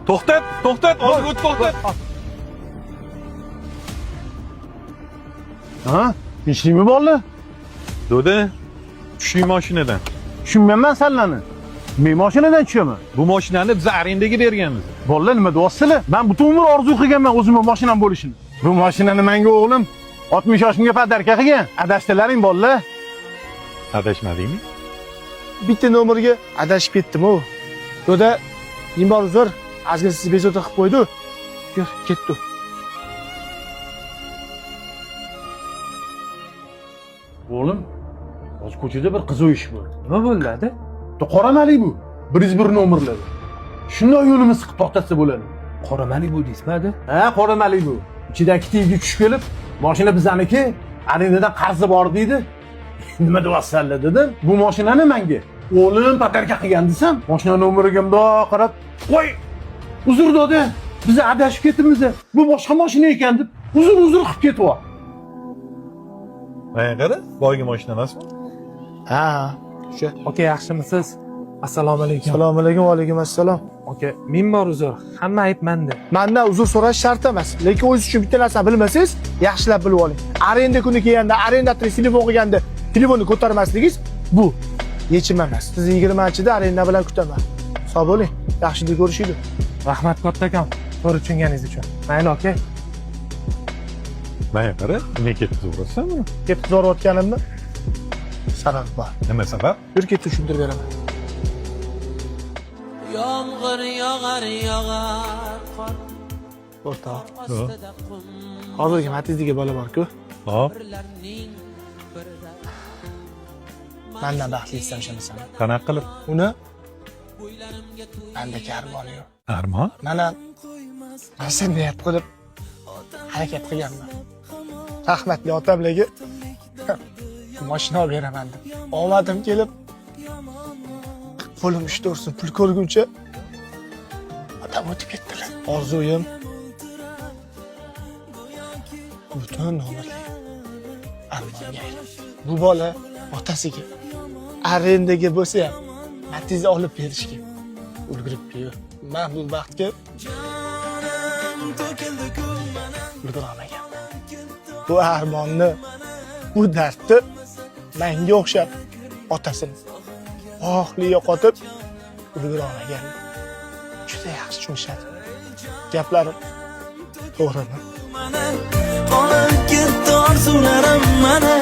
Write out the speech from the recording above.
To'xtat, to'xtat, olg'a o't, to'xtat. Ha? Tinchlikmi bolalar? Do'da, tushing mashinadan. Tushunmayman senlarni. Men mashinadan tushaman. Bu mashinani biz arendaga berganmiz. Bolalar nima deyapsizlar? Men butun umr orzu qilganman o'zimning mashinam bo'lishini. Bu mashinani menga o'g'lim 60 yoshimga podarka qilgan. Adashdilaring bolalar. Adashmadingmi? Bitta nomerga adashib ketdim-ku. Do'da, men bor uzr, azgina sizni bezovta qilib qo'ydi. Yur, ketdi. O'g'lim, hozir ko'chada bir qiziq ish bo'ldi. Nima bo'ldi? Qoramalik bu. 101 nomerlar. Shunday yo'limiz siqib to'xtatsa bo'ladi. Qoramalik bu deysizmi? Ha, qoramalik bu. Ichidagi tivga tushib kelib, mashina bizaniki, arendadan qarzi bor deydi. Nima deyapsizlar dedim. Bu mashinani menga o'g'lim podarka qilgan desam, mashina nomeriga bundoq qarab, "Qo'y. Uzr do'da, biz adashib ketibmiz. Bu boshqa mashina ekan" deb uzr qilib ketyapti. Mana qara, boygi mashina emasmi? Ha, O'sha, aka yaxshimisiz? Assalomu alaykum. assalomu alaykum, va alaykum assalom. Aka, men bor uzr. Hamma ayb menda. Mendan uzr so'rash shart emas, lekin o'zingiz uchun bitta narsani bilmasangiz, yaxshilab bilib oling. Arenda kuni kelganda, arendator telefon qilganda telefonni ko'tarmasligingiz bu yechim emas. Sizni 20-chida arenda bilan kutaman. Sog' bo'ling. Yaxshilik ko'rishaylik. Rahmat kattakon, to'g'ri tushunganingiz uchun. Mayli, aka. Mana qara, nima ketib to'g'risan buni? Ketib zorayotganimni sabab bor. Nima sabab? Yur ketib tushuntirib beraman. Yomg'ir yog'ar qor O'rtoq, ostida qum hozirgi Matizdiga bola bor-ku. Hop, birlarning birida Mendan baxtli istamishasan. qanaqa qilib? Uni bo'ylarimga to'y mendagi armoni yo'q. Armon? Mana rosa niyat qilib harakat qilganman. Rahmatli otamlarga mashina olib beraman deb. Omadim kelib qo'lim ishda ursin, pul ko'rguncha otam o'tib ketdilar. Orzuyim butun umrli armonga aylandi. Bu bola otasiga arendaga bo'lsa ham Matizni olib berishga ulguribdi-yu. Men bu vaqtga ulgura olmagan. Bu armonni, bu dardni menga o'xshab otasini oxli yo'qotib ulgura olmagan. Juda yaxshi tushunishadi. Gaplarim to'g'rimi? qolib ketdi orzularim mana